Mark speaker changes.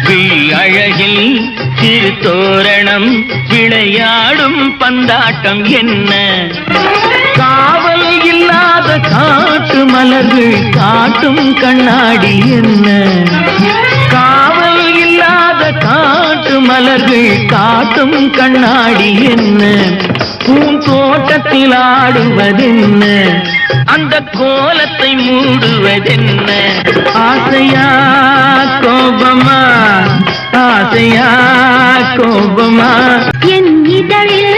Speaker 1: அழகில் சிறு தோரணம் விளையாடும் பந்தாட்டம் என்ன காவல் இல்லாத காட்டு மலர்கள் காட்டும் கண்ணாடி என்ன காவல் இல்லாத காட்டு மலர்கள் காட்டும் கண்ணாடி என்ன பூந்தோட்டத்தில் ஆடுவதென்ன அந்த கோலத்தை மூடுவதென்ன ஆசையா கோபமா ஆசையா கோபமா
Speaker 2: என் இதழில்